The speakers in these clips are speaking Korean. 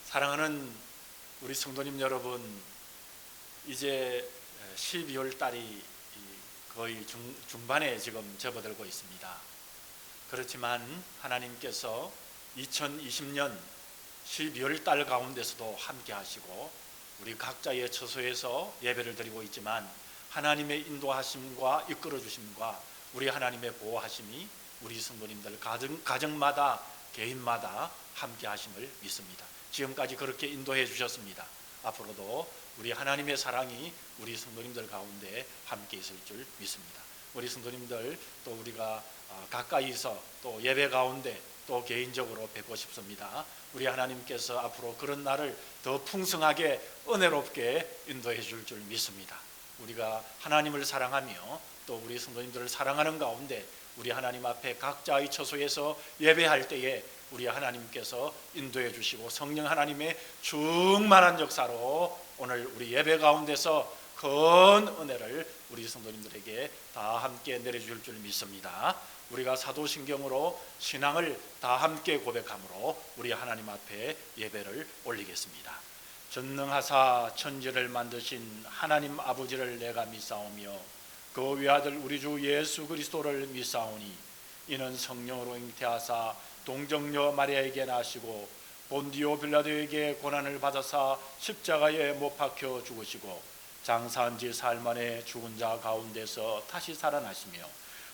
사랑하는 우리 성도님 여러분, 이제 12월 달이 거의 중반에 지금 접어들고 있습니다. 그렇지만 하나님께서 2020년 12월 달 가운데서도 함께 하시고 우리 각자의 처소에서 예배를 드리고 있지만 하나님의 인도하심과 이끌어 주심과 우리 하나님의 보호하심이 우리 성도님들 가정마다 개인마다 함께 하심을 믿습니다. 지금까지 그렇게 인도해 주셨습니다. 앞으로도 우리 하나님의 사랑이 우리 성도님들 가운데 함께 있을 줄 믿습니다. 우리 성도님들 또 우리가 가까이서 또 예배 가운데 또 개인적으로 뵙고 싶습니다. 우리 하나님께서 앞으로 그런 날을 더 풍성하게 은혜롭게 인도해 줄 믿습니다. 우리가 하나님을 사랑하며 또 우리 성도님들을 사랑하는 가운데 우리 하나님 앞에 각자의 처소에서 예배할 때에 우리 하나님께서 인도해 주시고 성령 하나님의 충만한 역사로 오늘 우리 예배 가운데서 큰 은혜를 우리 성도님들에게 다 함께 내려줄 줄 믿습니다. 우리가 사도신경으로 신앙을 다 함께 고백함으로 우리 하나님 앞에 예배를 올리겠습니다. 전능하사 천지를 만드신 하나님 아버지를 내가 믿사오며 그 외아들 우리 주 예수 그리스도를 믿사오니 이는 성령으로 잉태하사 동정녀 마리아에게 나시고 본디오 빌라도에게 고난을 받아사 십자가에 못 박혀 죽으시고 장사한 지 사흘 만에 죽은 자 가운데서 다시 살아나시며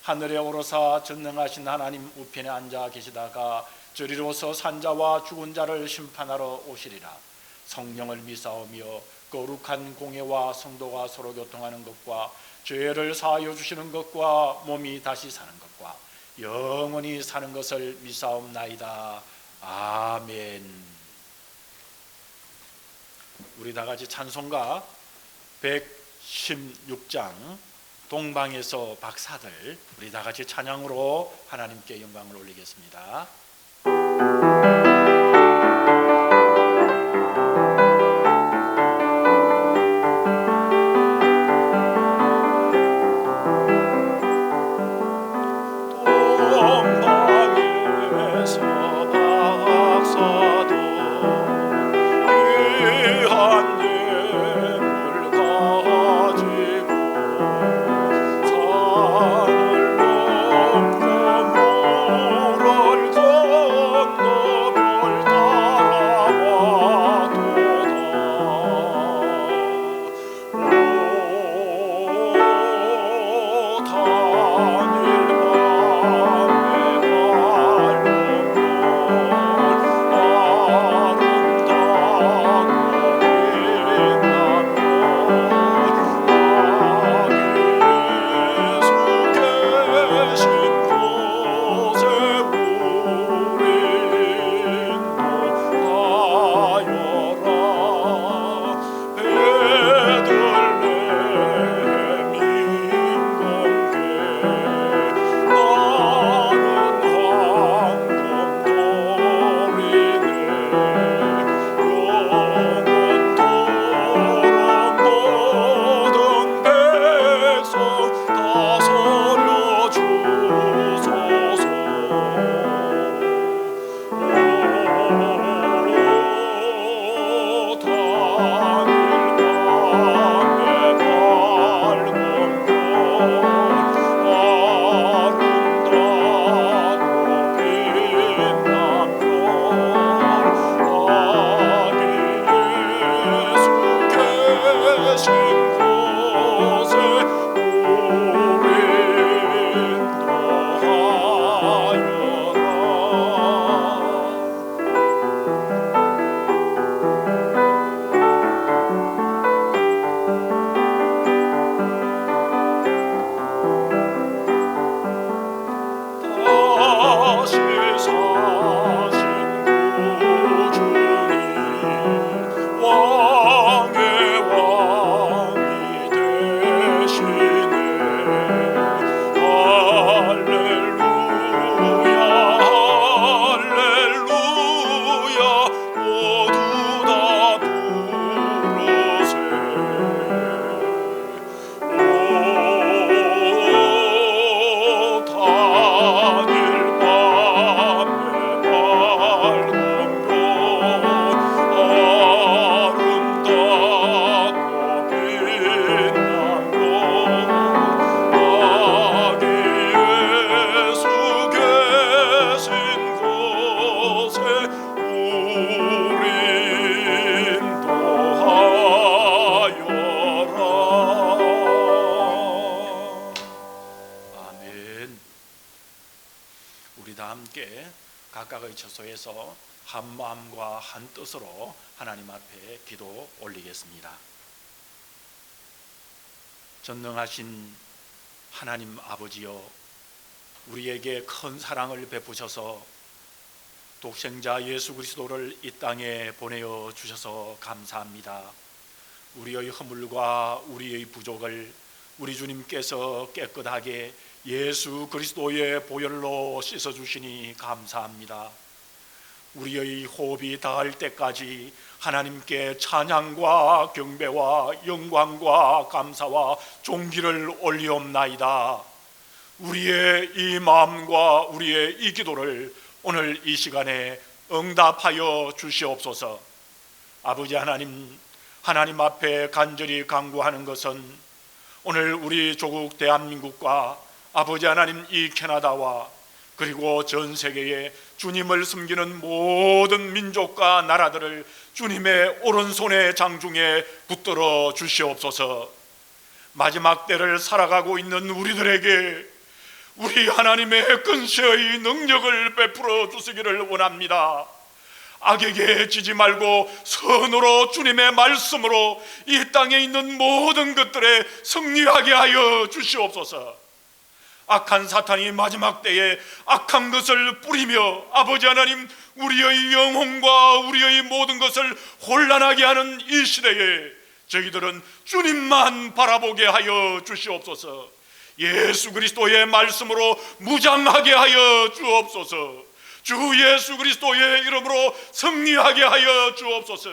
하늘에 오르사 전능하신 하나님 우편에 앉아 계시다가 저리로서 산자와 죽은 자를 심판하러 오시리라. 성령을 믿사오며 거룩한 공예와 성도가 서로 교통하는 것과 죄를 사하여 주시는 것과 몸이 다시 사는 것과 영원히 사는 것을 믿사옵나이다. 아멘. 우리 다 같이 찬송가 116장 동방에서 박사들 우리 다 같이 찬양으로 하나님께 영광을 올리겠습니다. 산을 넘고 물을 건너 한 마음과 한 뜻으로 하나님 앞에 기도 올리겠습니다. 전능하신 하나님 아버지여, 우리에게 큰 사랑을 베푸셔서 독생자 예수 그리스도를 이 땅에 보내어 주셔서 감사합니다. 우리의 허물과 우리의 부족을 우리 주님께서 깨끗하게 예수 그리스도의 보혈로 씻어주시니 감사합니다. 우리의 호흡이 닿을 때까지 하나님께 찬양과 경배와 영광과 감사와 존귀를 올리옵나이다. 우리의 이 마음과 우리의 이 기도를 오늘 이 시간에 응답하여 주시옵소서. 아버지 하나님, 하나님 앞에 간절히 간구하는 것은 오늘 우리 조국 대한민국과 아버지 하나님 이 캐나다와 그리고 전 세계에 주님을 섬기는 모든 민족과 나라들을 주님의 오른손의 장중에 붙들어 주시옵소서. 마지막 때를 살아가고 있는 우리들에게 우리 하나님의 근세의 능력을 베풀어 주시기를 원합니다. 악에게 지지 말고 선으로 주님의 말씀으로 이 땅에 있는 모든 것들에 승리하게 하여 주시옵소서. 악한 사탄이 마지막 때에 악한 것을 뿌리며 아버지 하나님, 우리의 영혼과 우리의 모든 것을 혼란하게 하는 이 시대에 저희들은 주님만 바라보게 하여 주시옵소서. 예수 그리스도의 말씀으로 무장하게 하여 주옵소서. 주 예수 그리스도의 이름으로 승리하게 하여 주옵소서.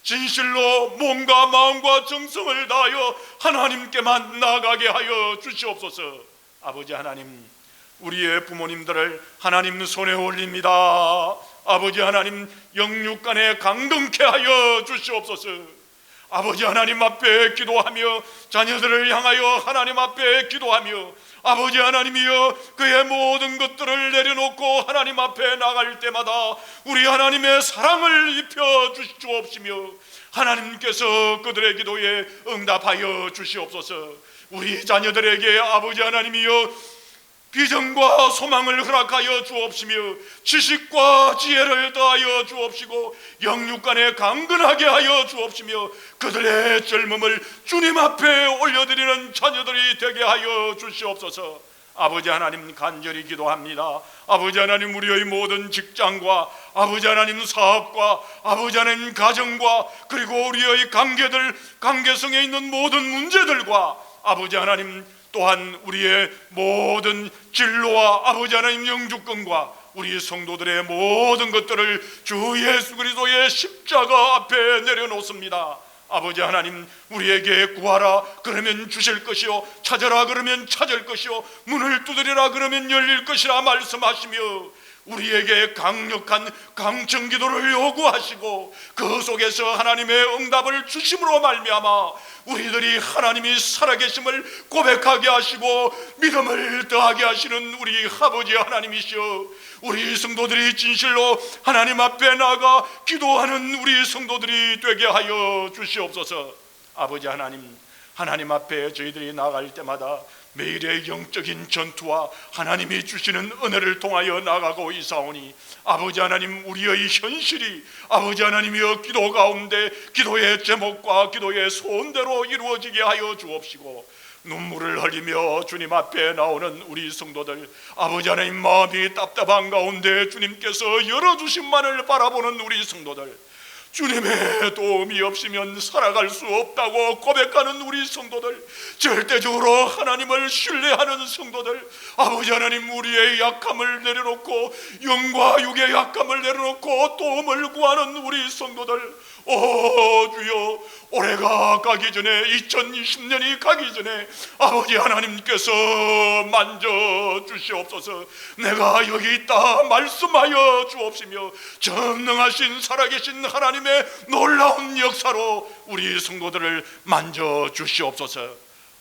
진실로 몸과 마음과 정성을 다하여 하나님께만 나아가게 하여 주시옵소서. 아버지 하나님, 우리의 부모님들을 하나님 손에 올립니다. 아버지 하나님, 영육간에 강건케 하여 주시옵소서. 아버지 하나님 앞에 기도하며 자녀들을 향하여 하나님 앞에 기도하며 아버지 하나님이여, 그의 모든 것들을 내려놓고 하나님 앞에 나갈 때마다 우리 하나님의 사랑을 입혀 주시옵시며 하나님께서 그들의 기도에 응답하여 주시옵소서. 우리 자녀들에게 아버지 하나님이여 비전과 소망을 허락하여 주옵시며 지식과 지혜를 더하여 주옵시고 영육간에 강건하게 하여 주옵시며 그들의 젊음을 주님 앞에 올려드리는 자녀들이 되게 하여 주시옵소서. 아버지 하나님, 간절히 기도합니다. 아버지 하나님, 우리의 모든 직장과 아버지 하나님 사업과 아버지 하나님 가정과 그리고 우리의 관계성에 있는 모든 문제들과 아버지 하나님, 또한 우리의 모든 진로와 아버지 하나님 영주권과 우리 성도들의 모든 것들을 주 예수 그리스도의 십자가 앞에 내려놓습니다. 아버지 하나님, 우리에게 구하라 그러면 주실 것이요, 찾아라 그러면 찾을 것이요, 문을 두드리라 그러면 열릴 것이라 말씀하시며 우리에게 강력한 강청기도를 요구하시고 그 속에서 하나님의 응답을 주심으로 말미암아 우리들이 하나님이 살아계심을 고백하게 하시고 믿음을 더하게 하시는 우리 아버지 하나님이시여, 우리 성도들이 진실로 하나님 앞에 나가 기도하는 우리 성도들이 되게 하여 주시옵소서. 아버지 하나님, 하나님 앞에 저희들이 나갈 때마다 매일의 영적인 전투와 하나님이 주시는 은혜를 통하여 나가고 있사오니 아버지 하나님, 우리의 현실이 아버지 하나님이여 기도 가운데 기도의 제목과 기도의 소원대로 이루어지게 하여 주옵시고 눈물을 흘리며 주님 앞에 나오는 우리 성도들, 아버지 하나님 마음이 답답한 가운데 주님께서 열어주심만을 바라보는 우리 성도들, 주님의 도움이 없으면 살아갈 수 없다고 고백하는 우리 성도들, 절대적으로 하나님을 신뢰하는 성도들, 아버지 하나님, 우리의 약함을 내려놓고 영과 육의 약함을 내려놓고 도움을 구하는 우리 성도들, 오 주여, 올해가 가기 전에 2020년이 가기 전에 아버지 하나님께서 만져 주시옵소서. 내가 여기 있다 말씀하여 주옵시며 전능하신 살아계신 하나님의 놀라운 역사로 우리 성도들을 만져 주시옵소서.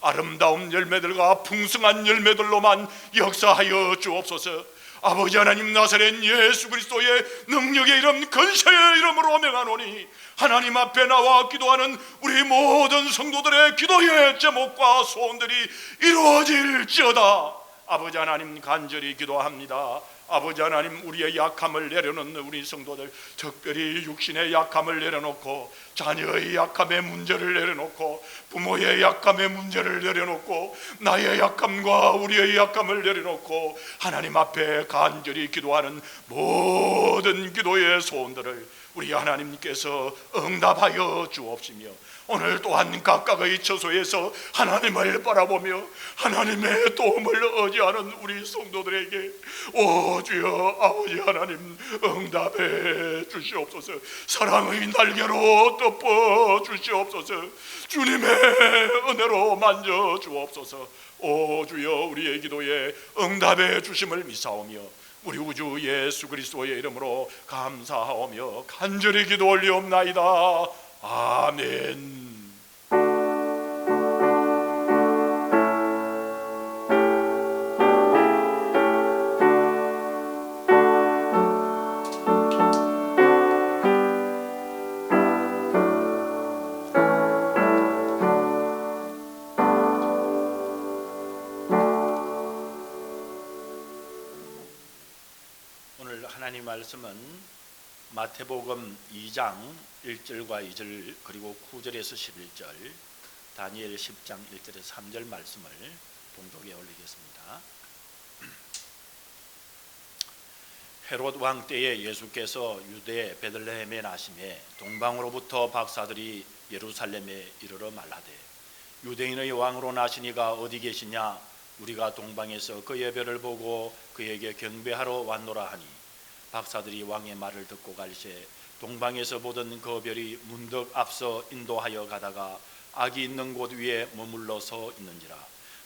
아름다운 열매들과 풍성한 열매들로만 역사하여 주옵소서. 아버지 하나님, 나사렛 예수 그리스도의 능력의 이름 근세의 이름으로 명하노니 하나님 앞에 나와 기도하는 우리 모든 성도들의 기도의 제목과 소원들이 이루어질지어다. 아버지 하나님, 간절히 기도합니다. 아버지 하나님, 우리의 약함을 내려놓는 우리 성도들, 특별히 육신의 약함을 내려놓고, 자녀의 약함의 문제를 내려놓고, 부모의 약함의 문제를 내려놓고, 나의 약함과 우리의 약함을 내려놓고 하나님 앞에 간절히 기도하는 모든 기도의 소원들을 우리 하나님께서 응답하여 주옵시며, 오늘 또한 각각의 처소에서 하나님을 바라보며 하나님의 도움을 의지하는 우리 성도들에게 오 주여 아버지 하나님 응답해 주시옵소서. 사랑의 날개로 덮어 주시옵소서. 주님의 은혜로 만져 주옵소서. 오 주여, 우리의 기도에 응답해 주심을 믿사오며 우리 우주 예수 그리스도의 이름으로 감사하오며 간절히 기도 올리옵나이다. 아멘. 오늘 하나님 말씀은 마태복음 2장 1절과 2절 그리고 9절에서 11절, 다니엘 10장 1절에서 3절 말씀을 봉독에 올리겠습니다. 헤롯 왕 때에 예수께서 유대 베들레헴에 나심에 동방으로부터 박사들이 예루살렘에 이르러 말하되 유대인의 왕으로 나시니가 어디 계시냐? 우리가 동방에서 그의 별을 보고 그에게 경배하러 왔노라 하니, 박사들이 왕의 말을 듣고 갈새 동방에서 보던 그 별이 문득 앞서 인도하여 가다가 악이 있는 곳 위에 머물러 서 있는지라.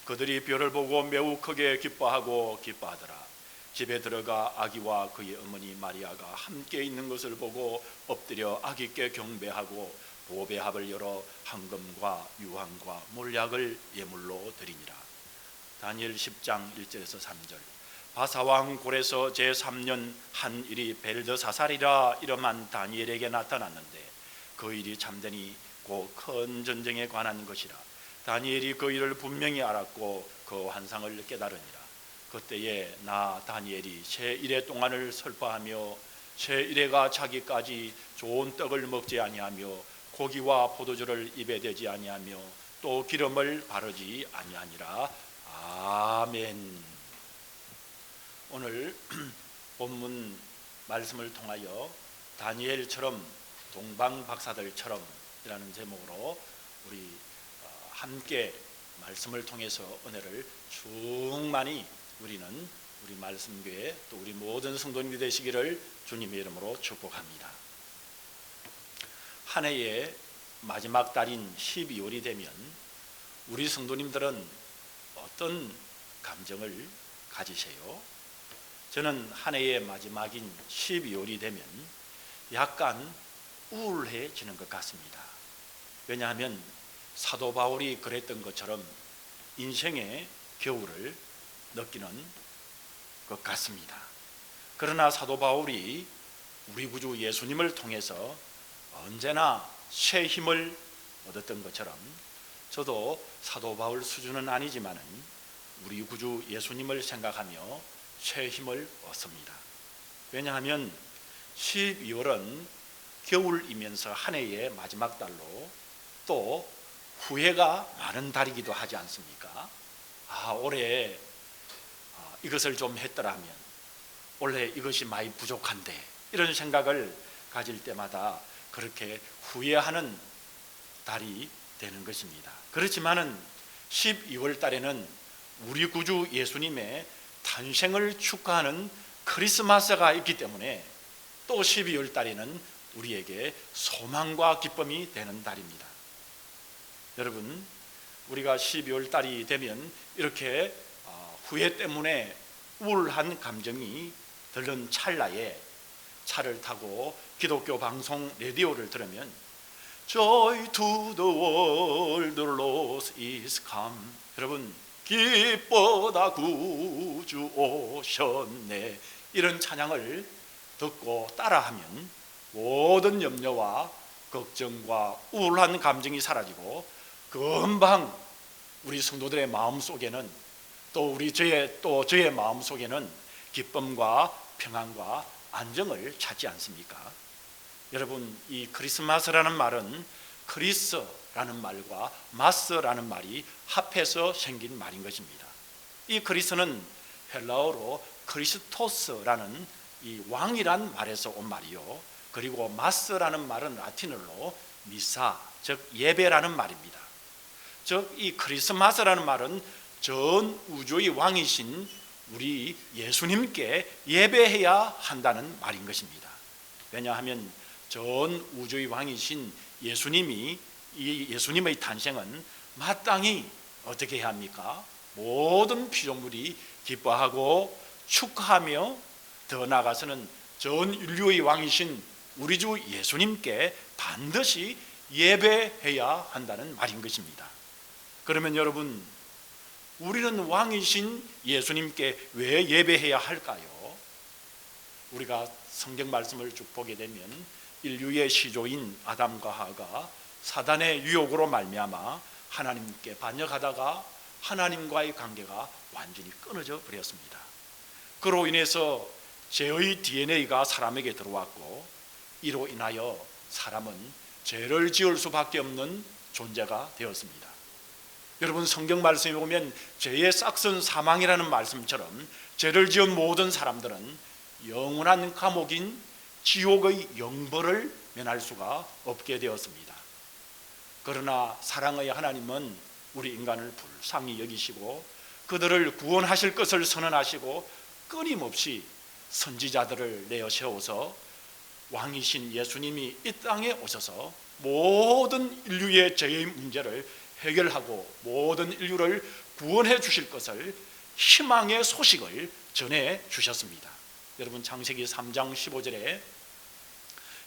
그들이 별을 보고 매우 크게 기뻐하더라. 집에 들어가 아기와 그의 어머니 마리아가 함께 있는 것을 보고 엎드려 아기께 경배하고 보배합을 열어 황금과 유황과 몰약을 예물로 드리니라. 다니엘 10장 1절에서 3절. 바사왕 골에서 제3년 한 일이 벨드사살이라 이름한 다니엘에게 나타났는데 그 일이 참되니 곧 큰 전쟁에 관한 것이라. 다니엘이 그 일을 분명히 알았고 그 환상을 깨달으니라. 그때에 나 다니엘이 새 일의 동안을 설파하며 새 일해가 차기까지 좋은 떡을 먹지 아니하며 고기와 포도주를 입에 대지 아니하며 또 기름을 바르지 아니하니라. 아멘. 오늘 본문 말씀을 통하여 다니엘처럼 동방 박사들처럼 이라는 제목으로 우리 함께 말씀을 통해서 은혜를 충만히 우리는 우리 말씀교회 또 우리 모든 성도님이 되시기를 주님의 이름으로 축복합니다. 한 해의 마지막 달인 12월이 되면 우리 성도님들은 어떤 감정을 가지세요? 저는 한 해의 마지막인 12월이 되면 약간 우울해지는 것 같습니다. 왜냐하면 사도 바울이 그랬던 것처럼 인생의 겨울을 느끼는 것 같습니다. 그러나 사도 바울이 우리 구주 예수님을 통해서 언제나 새 힘을 얻었던 것처럼 저도 사도 바울 수준은 아니지만은 우리 구주 예수님을 생각하며 새 힘을 얻습니다. 왜냐하면 12월은 겨울이면서 한 해의 마지막 달로 또 후회가 많은 달이기도 하지 않습니까? 올해 이것을 좀 했더라면, 올해 이것이 많이 부족한데, 이런 생각을 가질 때마다 그렇게 후회하는 달이 되는 것입니다. 그렇지만은 12월 달에는 우리 구주 예수님의 탄생을 축하하는 크리스마스가 있기 때문에 또 12월 달에는 우리에게 소망과 기쁨이 되는 달입니다. 여러분, 우리가 12월 달이 되면 이렇게 후회 때문에 우울한 감정이 들는 찰나에 차를 타고 기독교 방송 라디오를 들으면 Joy to the world, the Lord is come. 여러분, 기뻐다 구주 오셨네, 이런 찬양을 듣고 따라하면 모든 염려와 걱정과 우울한 감정이 사라지고 금방 우리 성도들의 마음 속에는 또 저의 마음 속에는 기쁨과 평안과 안정을 찾지 않습니까? 여러분, 이 크리스마스라는 말은 크리스라는 말과 마스라는 말이 합해서 생긴 말인 것입니다. 이 크리스는 헬라어로 크리스토스라는 이 왕이란 말에서 온 말이요, 그리고 마스라는 말은 라틴어로 미사, 즉 예배라는 말입니다. 즉 이 크리스마스라는 말은 전 우주의 왕이신 우리 예수님께 예배해야 한다는 말인 것입니다. 왜냐하면 전 우주의 왕이신 예수님이, 이 예수님의 탄생은 마땅히 어떻게 해야 합니까? 모든 피조물이 기뻐하고 축하하며, 더 나아가서는 전 인류의 왕이신 우리 주 예수님께 반드시 예배해야 한다는 말인 것입니다. 그러면 여러분, 우리는 왕이신 예수님께 왜 예배해야 할까요? 우리가 성경 말씀을 쭉 보게 되면 인류의 시조인 아담과 하와가 사단의 유혹으로 말미암아 하나님께 반역하다가 하나님과의 관계가 완전히 끊어져 버렸습니다. 그로 인해서 죄의 DNA가 사람에게 들어왔고, 이로 인하여 사람은 죄를 지을 수밖에 없는 존재가 되었습니다. 여러분, 성경 말씀에 보면 죄의 싹은 사망이라는 말씀처럼 죄를 지은 모든 사람들은 영원한 감옥인 지옥의 영벌을 면할 수가 없게 되었습니다. 그러나 사랑의 하나님은 우리 인간을 불쌍히 여기시고 그들을 구원하실 것을 선언하시고 끊임없이 선지자들을 내어 세워서 왕이신 예수님이 이 땅에 오셔서 모든 인류의 죄의 문제를 해결하고 모든 인류를 구원해 주실 것을, 희망의 소식을 전해 주셨습니다. 여러분, 창세기 3장 15절에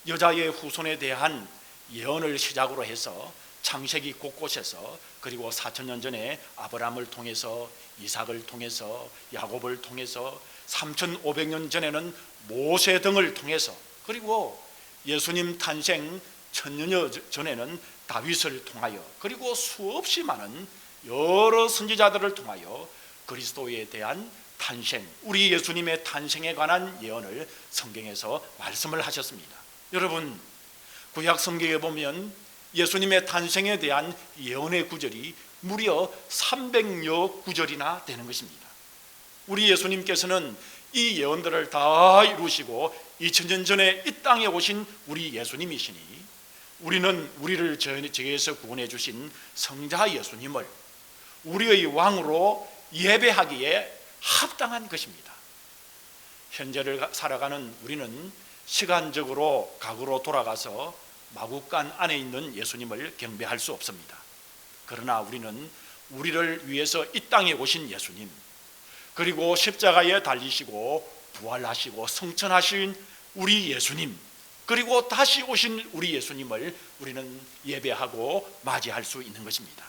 여자의 후손에 대한 예언을 시작으로 해서 창세기 곳곳에서, 그리고 4,000년 전에 아브라함을 통해서, 이삭을 통해서, 야곱을 통해서, 3,500년 전에는 모세 등을 통해서, 그리고 예수님 탄생 1,000년 전에는 다윗을 통하여, 그리고 수없이 많은 여러 선지자들을 통하여 그리스도에 대한 탄생, 우리 예수님의 탄생에 관한 예언을 성경에서 말씀을 하셨습니다. 여러분, 구약 성경에 보면 예수님의 탄생에 대한 예언의 구절이 무려 300여 구절이나 되는 것입니다. 우리 예수님께서는 이 예언들을 다 이루시고 2000년 전에 이 땅에 오신 우리 예수님이시니, 우리는 우리를 죄에서 구원해 주신 성자 예수님을 우리의 왕으로 예배하기에 합당한 것입니다. 현재를 살아가는 우리는 시간적으로 과거로 돌아가서 마구간 안에 있는 예수님을 경배할 수 없습니다. 그러나 우리는 우리를 위해서 이 땅에 오신 예수님, 그리고 십자가에 달리시고 부활하시고 성천하신 우리 예수님, 그리고 다시 오신 우리 예수님을 우리는 예배하고 맞이할 수 있는 것입니다.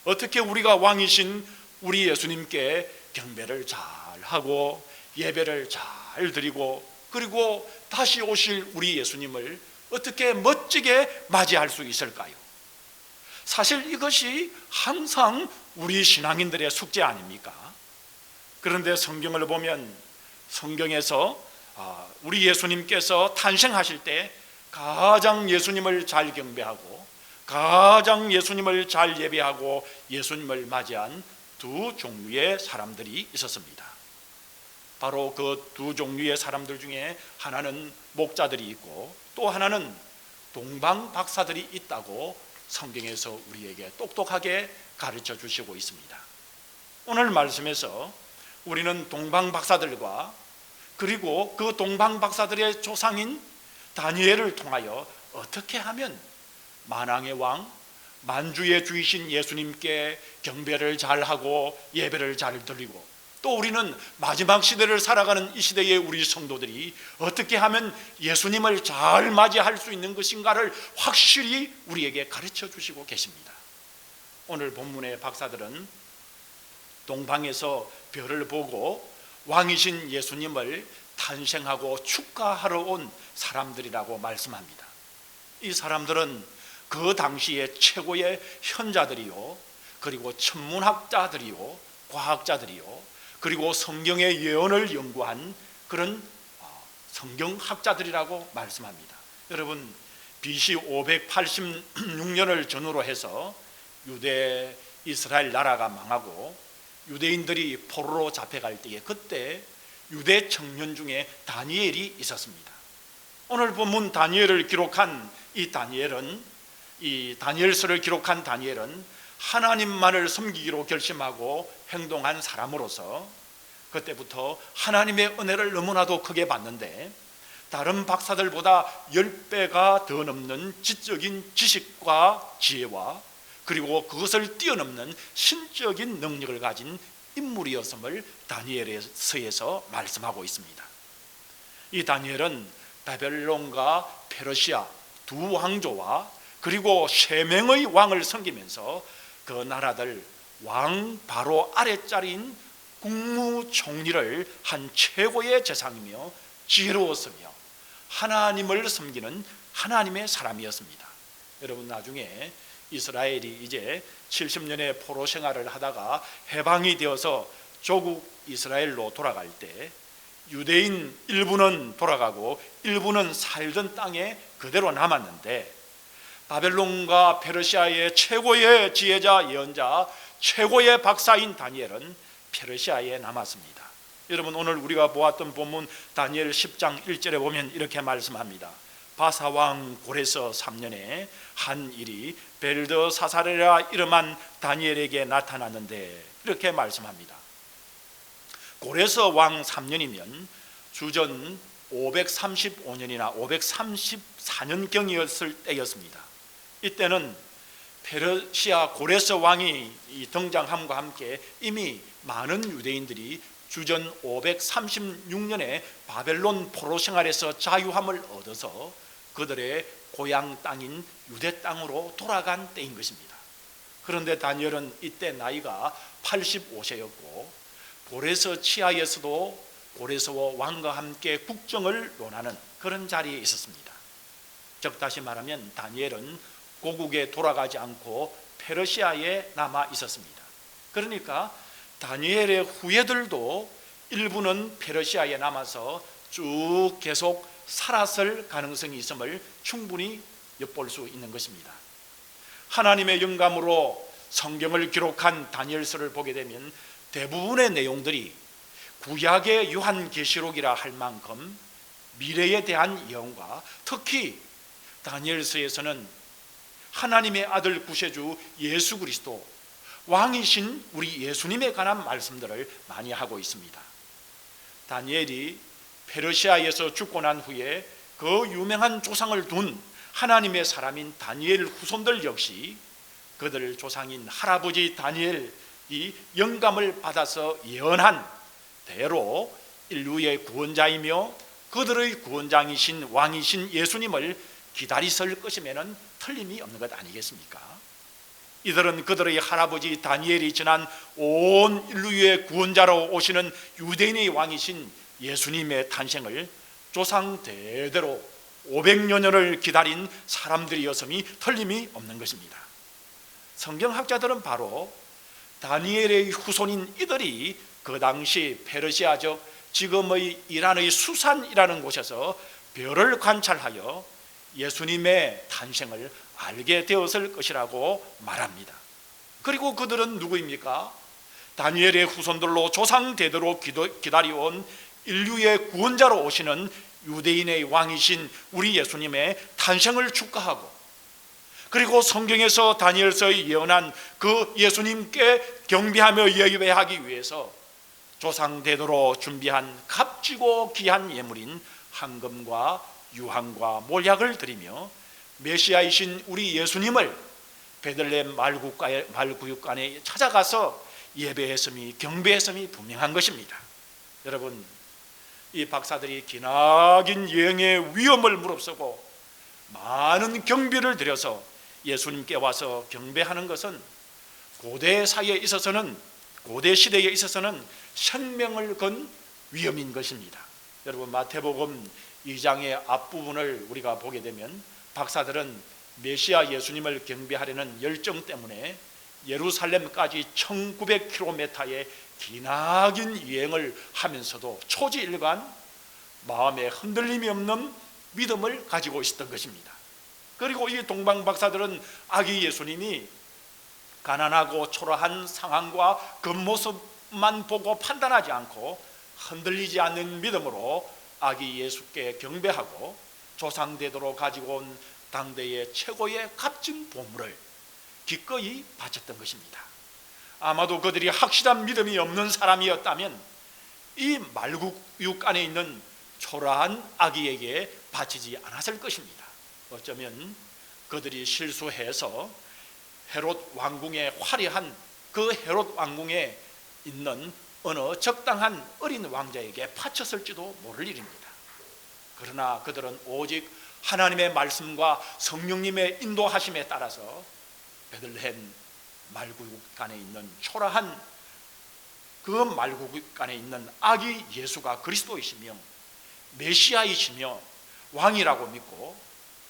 어떻게 우리가 왕이신 우리 예수님께 경배를 잘 하고 예배를 잘 드리고, 그리고 다시 오실 우리 예수님을 어떻게 멋지게 맞이할 수 있을까요? 사실 이것이 항상 우리 신앙인들의 숙제 아닙니까? 그런데 성경을 보면 성경에서 우리 예수님께서 탄생하실 때 가장 예수님을 잘 경배하고 가장 예수님을 잘 예배하고 예수님을 맞이한 두 종류의 사람들이 있었습니다. 바로 그 두 종류의 사람들 중에 하나는 목자들이 있고 또 하나는 동방 박사들이 있다고 성경에서 우리에게 똑똑하게 가르쳐 주시고 있습니다. 오늘 말씀에서 우리는 동방 박사들과 그리고 그 동방 박사들의 조상인 다니엘을 통하여 어떻게 하면 만왕의 왕, 만주의 주이신 예수님께 경배를 잘하고 예배를 잘 드리고, 또 우리는 마지막 시대를 살아가는 이 시대의 우리 성도들이 어떻게 하면 예수님을 잘 맞이할 수 있는 것인가를 확실히 우리에게 가르쳐 주시고 계십니다. 오늘 본문의 박사들은 동방에서 별을 보고 왕이신 예수님을 탄생하고 축하하러 온 사람들이라고 말씀합니다. 이 사람들은 그 당시에 최고의 현자들이요, 그리고 천문학자들이요, 과학자들이요, 그리고 성경의 예언을 연구한 그런 성경학자들이라고 말씀합니다. 여러분, BC 586년을 전후로 해서 유대 이스라엘 나라가 망하고 유대인들이 포로로 잡혀갈 때에 그때 유대 청년 중에 다니엘이 있었습니다. 오늘 본문 다니엘을 기록한 이 다니엘서를 기록한 다니엘은 하나님만을 섬기기로 결심하고 행동한 사람으로서 그때부터 하나님의 은혜를 너무나도 크게 받는데 다른 박사들보다 10배가 더 넘는 지적인 지식과 지혜와 그리고 그것을 뛰어넘는 신적인 능력을 가진 인물이었음을 다니엘서에서 말씀하고 있습니다. 이 다니엘은 바벨론과 페르시아 두 왕조와 그리고 세 명의 왕을 섬기면서 그 나라들 왕 바로 아랫자리인 국무총리를 한 최고의 재상이며 지혜로웠으며 하나님을 섬기는 하나님의 사람이었습니다. 여러분, 나중에 이스라엘이 이제 70년의 포로 생활을 하다가 해방이 되어서 조국 이스라엘로 돌아갈 때 유대인 일부는 돌아가고 일부는 살던 땅에 그대로 남았는데 바벨론과 페르시아의 최고의 지혜자 예언자 최고의 박사인 다니엘은 페르시아에 남았습니다. 여러분, 오늘 우리가 보았던 본문 다니엘 10장 1절에 보면 이렇게 말씀합니다. 바사왕 고레서 3년에 한 일이 벨드사사레라 이름한 다니엘에게 나타났는데 이렇게 말씀합니다. 고레서 왕 3년이면 주전 535년이나 534년경이었을 때였습니다. 이때는 페르시아 고레서 왕이 등장함과 함께 이미 많은 유대인들이 주전 536년에 바벨론 포로 생활에서 자유함을 얻어서 그들의 고향 땅인 유대 땅으로 돌아간 때인 것입니다. 그런데 다니엘은 이때 나이가 85세였고 고레서 치하에서도 고레서 왕과 함께 국정을 논하는 그런 자리에 있었습니다. 즉 다시 말하면 다니엘은 고국에 돌아가지 않고 페르시아에 남아 있었습니다. 그러니까 다니엘의 후예들도 일부는 페르시아에 남아서 쭉 계속 살았을 가능성이 있음을 충분히 엿볼 수 있는 것입니다. 하나님의 영감으로 성경을 기록한 다니엘서를 보게 되면 대부분의 내용들이 구약의 요한계시록이라 할 만큼 미래에 대한 예언과 특히 다니엘서에서는 하나님의 아들 구세주 예수 그리스도 왕이신 우리 예수님에 관한 말씀들을 많이 하고 있습니다. 다니엘이 페르시아에서 죽고 난 후에 그 유명한 조상을 둔 하나님의 사람인 다니엘 후손들 역시 그들 조상인 할아버지 다니엘이 영감을 받아서 예언한 대로 인류의 구원자이며 그들의 구원장이신 왕이신 예수님을 기다리실 것이면 틀림이 없는 것 아니겠습니까? 이들은 그들의 할아버지 다니엘이 지난 온 인류의 구원자로 오시는 유대인의 왕이신 예수님의 탄생을 조상 대대로 500년을 기다린 사람들이었음이 틀림이 없는 것입니다. 성경학자들은 바로 다니엘의 후손인 이들이 그 당시 페르시아적 지금의 이란의 수산이라는 곳에서 별을 관찰하여 예수님의 탄생을 알게 되었을 것이라고 말합니다. 그리고 그들은 누구입니까? 다니엘의 후손들로 조상 대대로 기다려온 인류의 구원자로 오시는 유대인의 왕이신 우리 예수님의 탄생을 축하하고 그리고 성경에서 다니엘서에 예언한 그 예수님께 경배하며 예배하기 위해서 조상 대대로 준비한 값지고 귀한 예물인 황금과 유황과 몰약을 드리며 메시아이신 우리 예수님을 베들레헴 말구육관에 찾아가서 예배했음이 경배했음이 분명한 것입니다. 여러분, 이 박사들이 기나긴 여행의 위험을 무릅쓰고 많은 경비를 들여서 예수님께 와서 경배하는 것은 고대 사회에 있어서는 고대 시대에 있어서는 생명을 건 위험인 것입니다. 여러분, 마태복음 2장의 앞부분을 우리가 보게 되면 박사들은 메시아 예수님을 경배하려는 열정 때문에 예루살렘까지 1900km의 기나긴 여행을 하면서도 초지일관 마음에 흔들림이 없는 믿음을 가지고 있었던 것입니다. 그리고 이 동방 박사들은 아기 예수님이 가난하고 초라한 상황과 겉모습만 보고 판단하지 않고 흔들리지 않는 믿음으로 아기 예수께 경배하고 조상대대로 가지고 온 당대의 최고의 값진 보물을 기꺼이 바쳤던 것입니다. 아마도 그들이 확실한 믿음이 없는 사람이었다면 이 말구육 안에 있는 초라한 아기에게 바치지 않았을 것입니다. 어쩌면 그들이 실수해서 헤롯 왕궁의 화려한 그 헤롯 왕궁에 있는 어느 적당한 어린 왕자에게 바쳤을지도 모를 일입니다. 그러나 그들은 오직 하나님의 말씀과 성령님의 인도하심에 따라서 베들레헴 말구육간에 있는 초라한 그 말구육간에 있는 아기 예수가 그리스도이시며 메시아이시며 왕이라고 믿고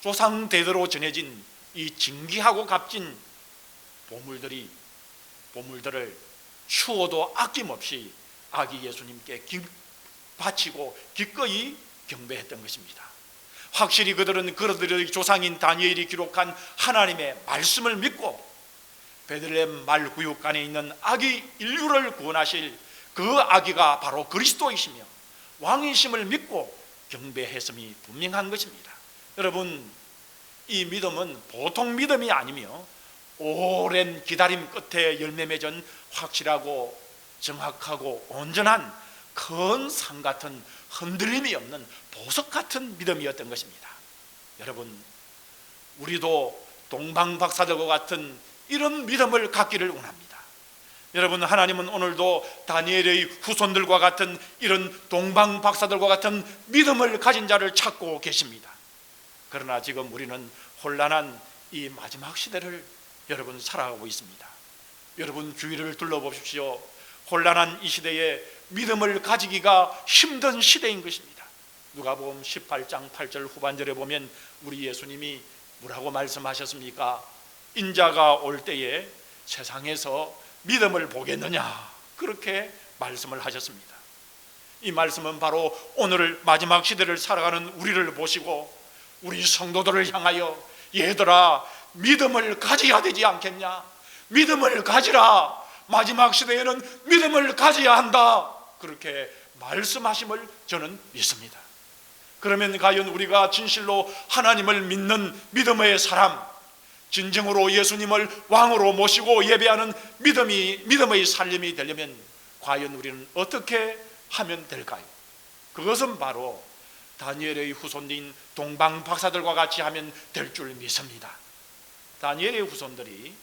조상 대대로 전해진 이 진귀하고 값진 보물들을 추워도 아낌없이 아기 예수님께 바치고 기꺼이 경배했던 것입니다. 확실히 그들은 그들의 조상인 다니엘이 기록한 하나님의 말씀을 믿고 베들레헴 말구육간에 있는 아기 인류를 구원하실 그 아기가 바로 그리스도이시며 왕이심을 믿고 경배했음이 분명한 것입니다. 여러분, 이 믿음은 보통 믿음이 아니며 오랜 기다림 끝에 열매 맺은 확실하고 정확하고 온전한 큰 산 같은 흔들림이 없는 보석 같은 믿음이었던 것입니다. 여러분, 우리도 동방 박사들과 같은 이런 믿음을 갖기를 원합니다. 여러분, 하나님은 오늘도 다니엘의 후손들과 같은 이런 동방 박사들과 같은 믿음을 가진 자를 찾고 계십니다. 그러나 지금 우리는 혼란한 이 마지막 시대를 여러분 살아가고 있습니다. 여러분 주위를 둘러보십시오. 혼란한 이 시대에 믿음을 가지기가 힘든 시대인 것입니다. 누가복음 18장 8절 후반절에 보면 우리 예수님이 뭐라고 말씀하셨습니까? 인자가 올 때에 세상에서 믿음을 보겠느냐, 그렇게 말씀을 하셨습니다. 이 말씀은 바로 오늘 마지막 시대를 살아가는 우리를 보시고 우리 성도들을 향하여 얘들아, 믿음을 가져야 되지 않겠냐? 믿음을 가지라. 마지막 시대에는 믿음을 가져야 한다. 그렇게 말씀하심을 저는 믿습니다. 그러면 과연 우리가 진실로 하나님을 믿는 믿음의 사람, 진정으로 예수님을 왕으로 모시고 예배하는 믿음의 살림이 되려면 과연 우리는 어떻게 하면 될까요? 그것은 바로 다니엘의 후손인 동방 박사들과 같이 하면 될 줄 믿습니다. 다니엘의 후손들이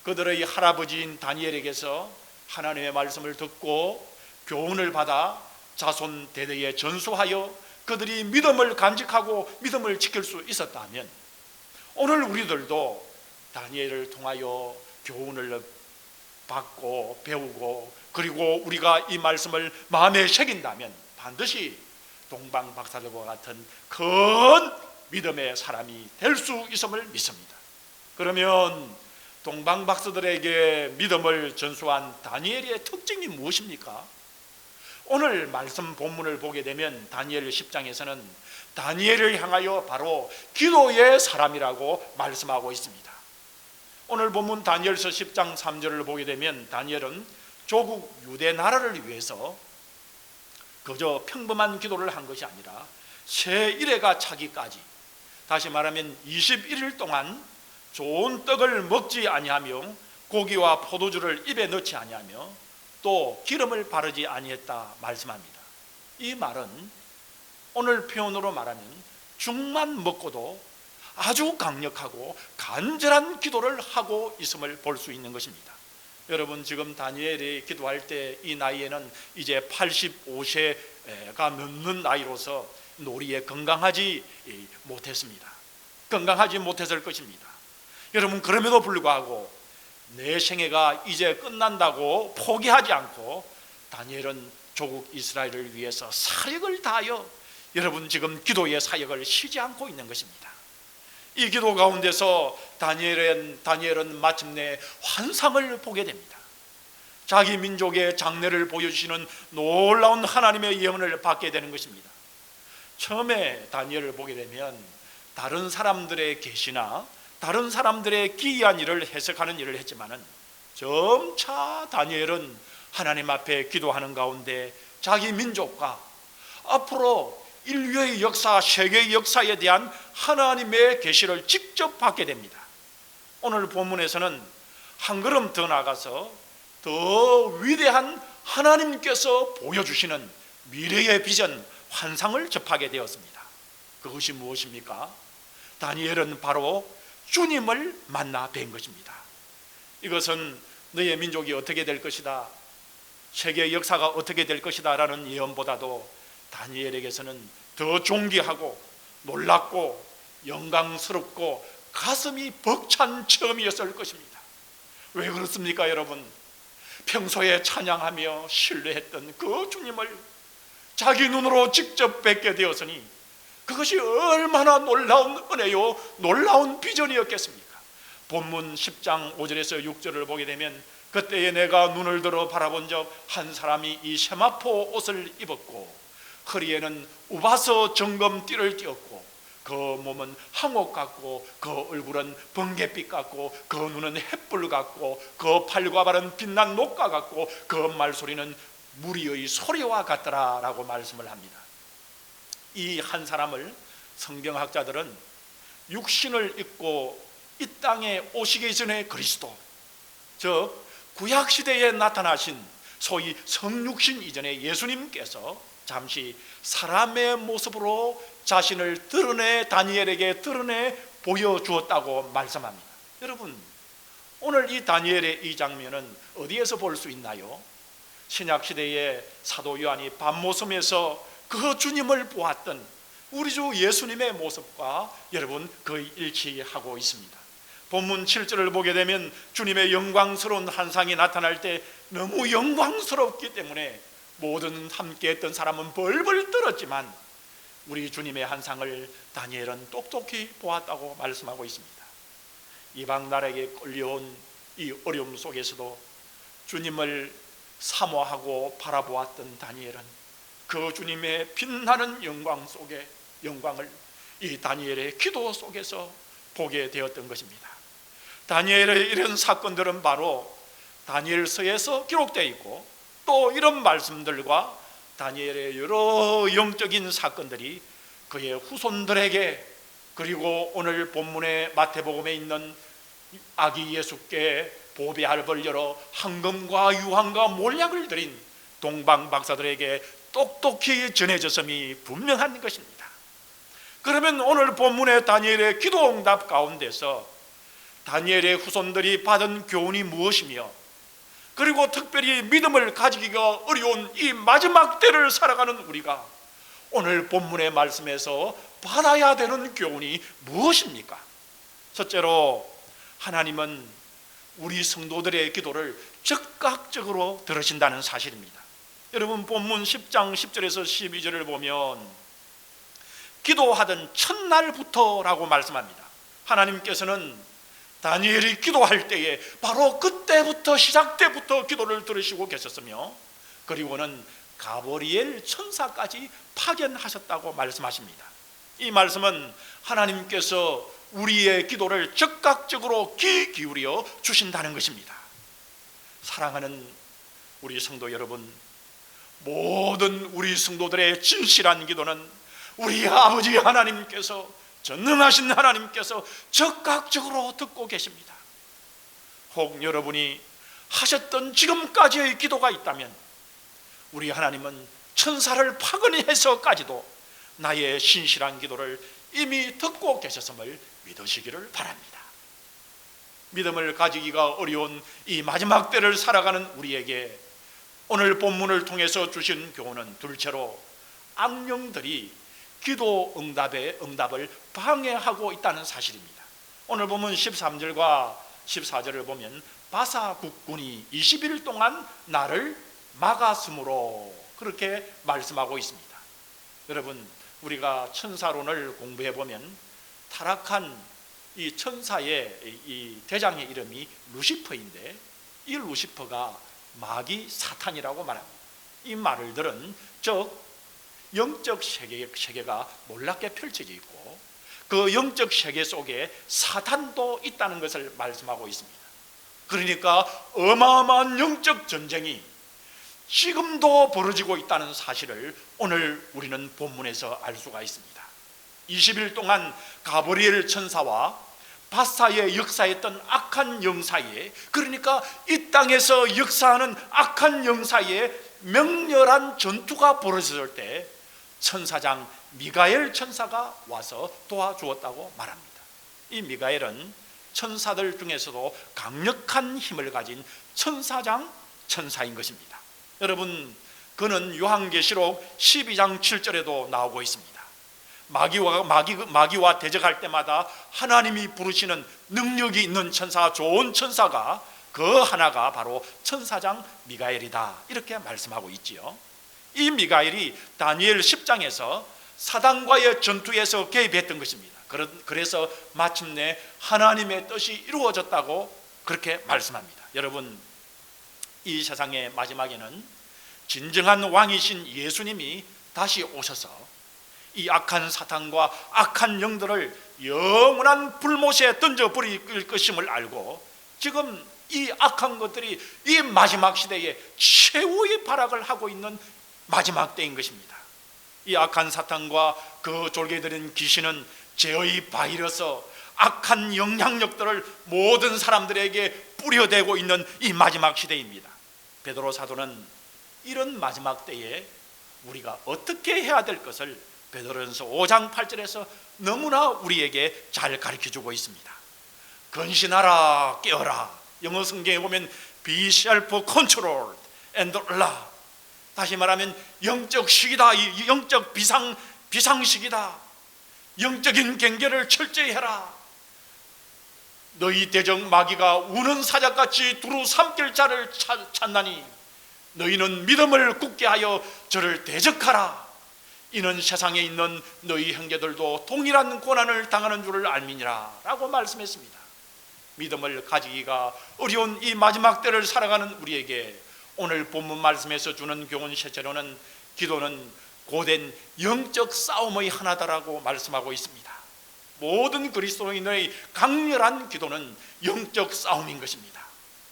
그들의 할아버지인 다니엘에게서 하나님의 말씀을 듣고 교훈을 받아 자손 대대에 전수하여 그들이 믿음을 간직하고 믿음을 지킬 수 있었다면 오늘 우리들도 다니엘을 통하여 교훈을 받고 배우고 그리고 우리가 이 말씀을 마음에 새긴다면 반드시 동방 박사들과 같은 큰 믿음의 사람이 될 수 있음을 믿습니다. 그러면 동방 박사들에게 믿음을 전수한 다니엘의 특징이 무엇입니까? 오늘 말씀 본문을 보게 되면 다니엘 10장에서는 다니엘을 향하여 바로 기도의 사람이라고 말씀하고 있습니다. 오늘 본문 다니엘서 10장 3절을 보게 되면 다니엘은 조국 유대 나라를 위해서 그저 평범한 기도를 한 것이 아니라 새 일해가 차기까지, 다시 말하면 21일 동안 좋은 떡을 먹지 아니하며 고기와 포도주를 입에 넣지 아니하며 또 기름을 바르지 아니했다 말씀합니다. 이 말은 오늘 표현으로 말하면 죽만 먹고도 아주 강력하고 간절한 기도를 하고 있음을 볼 수 있는 것입니다. 여러분, 지금 다니엘이 기도할 때 이 나이에는 이제 85세가 넘는 나이로서 노리에 건강하지 못했습니다. 건강하지 못했을 것입니다. 여러분, 그럼에도 불구하고 내 생애가 이제 끝난다고 포기하지 않고 다니엘은 조국 이스라엘을 위해서 사역을 다하여 여러분 지금 기도의 사역을 쉬지 않고 있는 것입니다. 이 기도 가운데서 다니엘은 마침내 환상을 보게 됩니다. 자기 민족의 장래를 보여주시는 놀라운 하나님의 예언을 받게 되는 것입니다. 처음에 다니엘을 보게 되면 다른 사람들의 계시나 다른 사람들의 기이한 일을 해석하는 일을 했지만은 점차 다니엘은 하나님 앞에 기도하는 가운데 자기 민족과 앞으로 인류의 역사, 세계의 역사에 대한 하나님의 계시를 직접 받게 됩니다. 오늘 본문에서는 한 걸음 더 나가서 더 위대한 하나님께서 보여주시는 미래의 비전, 환상을 접하게 되었습니다. 그것이 무엇입니까? 다니엘은 바로 주님을 만나 뵌 것입니다. 이것은 너의 민족이 어떻게 될 것이다, 세계의 역사가 어떻게 될 것이다 라는 예언보다도 다니엘에게서는 더 존귀하고 놀랍고 영광스럽고 가슴이 벅찬 체험이었을 것입니다. 왜 그렇습니까 여러분? 평소에 찬양하며 신뢰했던 그 주님을 자기 눈으로 직접 뵙게 되었으니 그것이 얼마나 놀라운 은혜요, 놀라운 비전이었겠습니까? 본문 10장 5절에서 6절을 보게 되면 그때에 내가 눈을 들어 바라본 적 한 사람이 이 세마포 옷을 입었고 허리에는 우바서 정검띠를 띠었고 그 몸은 항옥 같고 그 얼굴은 번갯빛 같고 그 눈은 햇불 같고 그 팔과 발은 빛난 녹과 같고 그 말소리는 무리의 소리와 같더라 라고 말씀을 합니다. 이 한 사람을 성경학자들은 육신을 입고 이 땅에 오시기 전에 그리스도, 즉 구약시대에 나타나신 소위 성육신 이전에 예수님께서 잠시 사람의 모습으로 자신을 드러내 다니엘에게 드러내 보여주었다고 말씀합니다. 여러분, 오늘 이 다니엘의 이 장면은 어디에서 볼 수 있나요? 신약시대의 사도 요한이 밤모섬에서 그 주님을 보았던 우리 주 예수님의 모습과 여러분 거의 일치하고 있습니다. 본문 7절을 보게 되면 주님의 영광스러운 환상이 나타날 때 너무 영광스럽기 때문에 모든 함께했던 사람은 벌벌 떨었지만 우리 주님의 환상을 다니엘은 똑똑히 보았다고 말씀하고 있습니다. 이방 나라에게 끌려온 이 어려움 속에서도 주님을 사모하고 바라보았던 다니엘은 그 주님의 빛나는 영광 속에 영광을 이 다니엘의 기도 속에서 보게 되었던 것입니다. 다니엘의 이런 사건들은 바로 다니엘서에서 기록되어 있고 또 이런 말씀들과 다니엘의 여러 영적인 사건들이 그의 후손들에게 그리고 오늘 본문의 마태복음에 있는 아기 예수께 보배알을 열어 황금과 유황과 몰약을 드린 동방 박사들에게 똑똑히 전해졌음이 분명한 것입니다. 그러면 오늘 본문의 다니엘의 기도 응답 가운데서 다니엘의 후손들이 받은 교훈이 무엇이며 그리고 특별히 믿음을 가지기가 어려운 이 마지막 때를 살아가는 우리가 오늘 본문의 말씀에서 받아야 되는 교훈이 무엇입니까? 첫째로 하나님은 우리 성도들의 기도를 즉각적으로 들으신다는 사실입니다. 여러분 본문 10장 10절에서 12절을 보면 기도하던 첫날부터 라고 말씀합니다. 하나님께서는 다니엘이 기도할 때에 바로 그때부터 시작 때부터 기도를 들으시고 계셨으며 그리고는 가브리엘 천사까지 파견하셨다고 말씀하십니다. 이 말씀은 하나님께서 우리의 기도를 즉각적으로 귀 기울여 주신다는 것입니다. 사랑하는 우리 성도 여러분, 모든 우리 성도들의 진실한 기도는 우리 아버지 하나님께서 전능하신 하나님께서 즉각적으로 듣고 계십니다. 혹 여러분이 하셨던 지금까지의 기도가 있다면 우리 하나님은 천사를 파견해서까지도 나의 신실한 기도를 이미 듣고 계셨음을 믿으시기를 바랍니다. 믿음을 가지기가 어려운 이 마지막 때를 살아가는 우리에게 오늘 본문을 통해서 주신 교훈은 둘째로 악령들이 기도 응답을 방해하고 있다는 사실입니다. 오늘 보면 13절과 14절을 보면 바사 국군이 20일 동안 나를 막았으므로 그렇게 말씀하고 있습니다. 여러분 우리가 천사론을 공부해 보면 타락한 이 천사의 이 대장의 이름이 루시퍼인데, 이 루시퍼가 마귀 사탄이라고 말합니다. 이 말을 들은 즉 영적 세계가 놀랍게 펼쳐져 있고, 그 영적 세계 속에 사탄도 있다는 것을 말씀하고 있습니다. 그러니까 어마어마한 영적 전쟁이 지금도 벌어지고 있다는 사실을 오늘 우리는 본문에서 알 수가 있습니다. 20일 동안 가브리엘 천사와 바사에 역사했던 악한 영 사이에, 그러니까 이 땅에서 역사하는 악한 영 사이에 맹렬한 전투가 벌어졌을 때 천사장 미가엘 천사가 와서 도와주었다고 말합니다. 이 미가엘은 천사들 중에서도 강력한 힘을 가진 천사장 천사인 것입니다. 여러분, 그는 요한계시록 12장 7절에도 나오고 있습니다. 마귀와 대적할 때마다 하나님이 부르시는 능력이 있는 천사, 좋은 천사가 그 하나가 바로 천사장 미가엘이다, 이렇게 말씀하고 있지요. 이 미가엘이 다니엘 10장에서 사단과의 전투에서 개입했던 것입니다. 그래서 마침내 하나님의 뜻이 이루어졌다고 그렇게 말씀합니다. 여러분, 이 세상의 마지막에는 진정한 왕이신 예수님이 다시 오셔서 이 악한 사탄과 악한 영들을 영원한 불못에 던져버릴 것임을 알고, 지금 이 악한 것들이 이 마지막 시대에 최후의 발악을 하고 있는 마지막 때인 것입니다. 이 악한 사탄과 그 졸개들인 귀신은 죄의 바이러스, 악한 영향력들을 모든 사람들에게 뿌려대고 있는 이 마지막 시대입니다. 베드로 사도는 이런 마지막 때에 우리가 어떻게 해야 될 것을 베드로전서 5장 8절에서 너무나 우리에게 잘 가르쳐주고 있습니다. 근신하라, 깨어라. 영어 성경에 보면 Be self controlled and alert. 다시 말하면 영적 시기다, 영적 비상시기다. 영적인 경계를 철저히 해라. 너희 대적 마귀가 우는 사자같이 두루 삼킬 자를 찾나니 너희는 믿음을 굳게 하여 저를 대적하라. 이는 세상에 있는 너희 형제들도 동일한 고난을 당하는 줄을 알미니라 라고 말씀했습니다. 믿음을 가지기가 어려운 이 마지막 때를 살아가는 우리에게 오늘 본문 말씀에서 주는 교훈 실제로는 기도는 고된 영적 싸움의 하나다라고 말씀하고 있습니다. 모든 그리스도인의 강렬한 기도는 영적 싸움인 것입니다.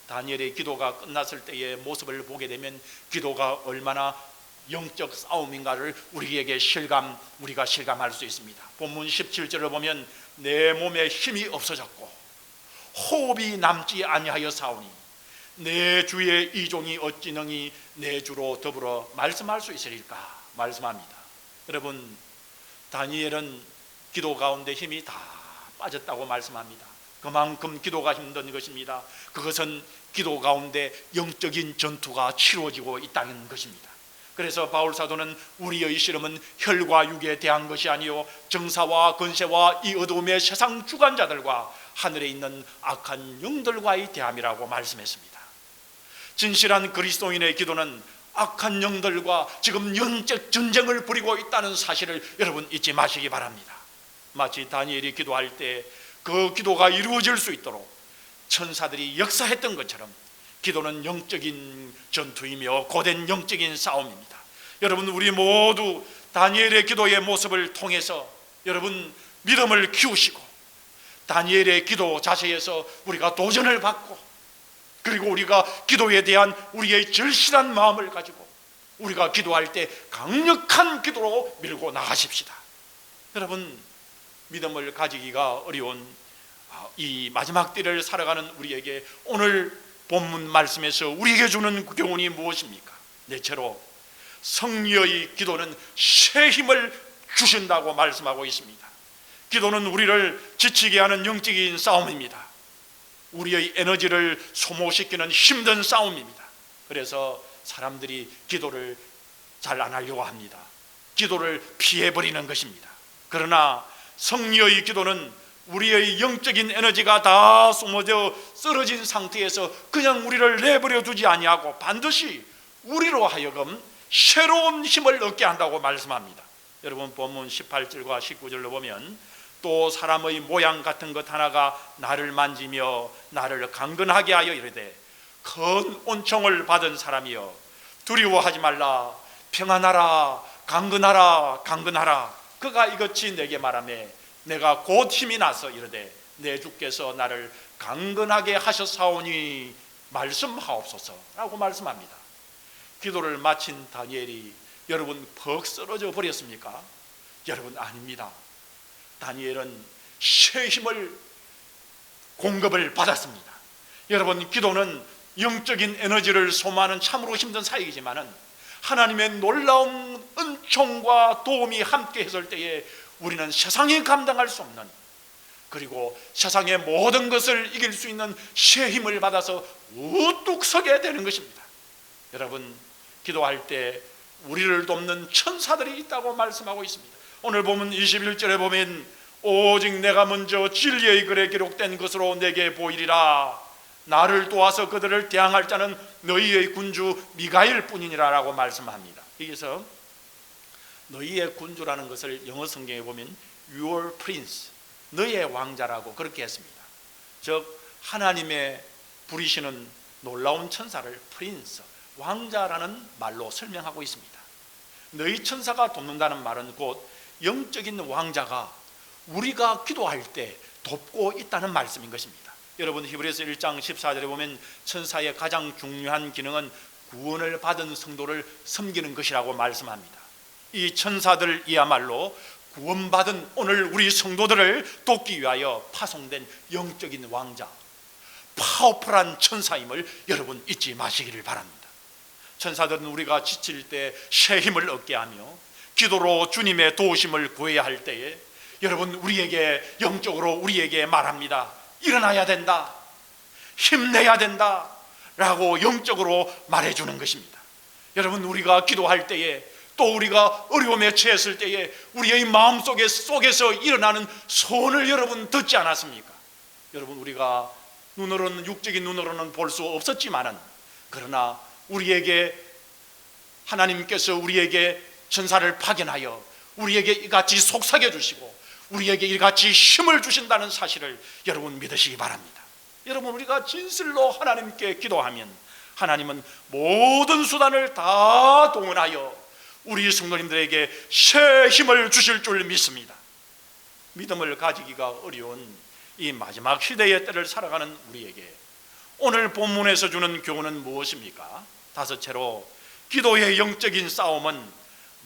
다니엘의 기도가 끝났을 때의 모습을 보게 되면 기도가 얼마나 영적 싸움인가를 우리가 실감할 수 있습니다. 본문 17절을 보면 내 몸에 힘이 없어졌고 호흡이 남지 아니하여 싸우니 내 주의 이종이 어찌 능히 내 주로 더불어 말씀할 수 있으리까 말씀합니다. 여러분, 다니엘은 기도 가운데 힘이 다 빠졌다고 말씀합니다. 그만큼 기도가 힘든 것입니다. 그것은 기도 가운데 영적인 전투가 치루어지고 있다는 것입니다. 그래서 바울 사도는 우리의 시름은 혈과 육에 대한 것이 아니요 정사와 권세와 이 어두움의 세상 주관자들과 하늘에 있는 악한 영들과의 대함이라고 말씀했습니다. 진실한 그리스도인의 기도는 악한 영들과 지금 영적 전쟁을 벌이고 있다는 사실을 여러분 잊지 마시기 바랍니다. 마치 다니엘이 기도할 때 그 기도가 이루어질 수 있도록 천사들이 역사했던 것처럼 기도는 영적인 전투이며 고된 영적인 싸움입니다. 여러분, 우리 모두 다니엘의 기도의 모습을 통해서 여러분 믿음을 키우시고 다니엘의 기도 자세에서 우리가 도전을 받고, 그리고 우리가 기도에 대한 우리의 절실한 마음을 가지고 우리가 기도할 때 강력한 기도로 밀고 나가십시다. 여러분, 믿음을 가지기가 어려운 이 마지막 때를 살아가는 우리에게 오늘 본문 말씀에서 우리에게 주는 교훈이 무엇입니까? 넷째로 성리의 기도는 새 힘을 주신다고 말씀하고 있습니다. 기도는 우리를 지치게 하는 영적인 싸움입니다. 우리의 에너지를 소모시키는 힘든 싸움입니다. 그래서 사람들이 기도를 잘 안 하려고 합니다. 기도를 피해버리는 것입니다. 그러나 성리의 기도는 우리의 영적인 에너지가 다 소모되어 쓰러진 상태에서 그냥 우리를 내버려 두지 아니하고 반드시 우리로 하여금 새로운 힘을 얻게 한다고 말씀합니다. 여러분, 본문 18절과 19절로 보면 또 사람의 모양 같은 것 하나가 나를 만지며 나를 강건하게 하여 이르되 큰 온총을 받은 사람이여 두려워하지 말라 평안하라 강건하라 강건하라. 그가 이같이 내게 말하매 내가 곧 힘이 나서 이르되 내 주께서 나를 강건하게 하셨사오니 말씀하옵소서라고 말씀합니다. 기도를 마친 다니엘이 여러분 퍽 쓰러져 버렸습니까? 여러분 아닙니다. 다니엘은 새 힘을 공급을 받았습니다. 여러분 기도는 영적인 에너지를 소모하는 참으로 힘든 사역이지만은 하나님의 놀라운 은총과 도움이 함께 했을 때에 우리는 세상이 감당할 수 없는, 그리고 세상의 모든 것을 이길 수 있는 새 힘을 받아서 우뚝 서게 되는 것입니다. 여러분 기도할 때 우리를 돕는 천사들이 있다고 말씀하고 있습니다. 오늘 보면 21절에 보면 오직 내가 먼저 진리의 글에 기록된 것으로 내게 보이리라. 나를 도와서 그들을 대항할 자는 너희의 군주 미가엘 뿐이니라 라고 말씀합니다. 여기서 너희의 군주라는 것을 영어 성경에 보면 Your Prince, 너희의 왕자라고 그렇게 했습니다. 즉 하나님의 부리시는 놀라운 천사를 프린스, 왕자라는 말로 설명하고 있습니다. 너희 천사가 돕는다는 말은 곧 영적인 왕자가 우리가 기도할 때 돕고 있다는 말씀인 것입니다. 여러분 히브리서 1장 14절에 보면 천사의 가장 중요한 기능은 구원을 받은 성도를 섬기는 것이라고 말씀합니다. 이 천사들이야말로 구원받은 오늘 우리 성도들을 돕기 위하여 파송된 영적인 왕자, 파워풀한 천사임을 여러분 잊지 마시기를 바랍니다. 천사들은 우리가 지칠 때 새 힘을 얻게 하며 기도로 주님의 도우심을 구해야 할 때에 여러분 우리에게 영적으로 우리에게 말합니다. 일어나야 된다, 힘내야 된다 라고 영적으로 말해주는 것입니다. 여러분 우리가 기도할 때에 또 우리가 어려움에 처했을 때에 우리의 마음속에서 일어나는 소원을 여러분 듣지 않았습니까? 여러분 우리가 눈으로는, 육적인 눈으로는 볼 수 없었지만은, 그러나 우리에게 하나님께서 우리에게 천사를 파견하여 우리에게 이같이 속삭여 주시고 우리에게 이같이 힘을 주신다는 사실을 여러분 믿으시기 바랍니다. 여러분 우리가 진실로 하나님께 기도하면 하나님은 모든 수단을 다 동원하여 우리 성도님들에게 새 힘을 주실 줄 믿습니다. 믿음을 가지기가 어려운 이 마지막 시대의 때를 살아가는 우리에게 오늘 본문에서 주는 교훈은 무엇입니까? 다섯째로 기도의 영적인 싸움은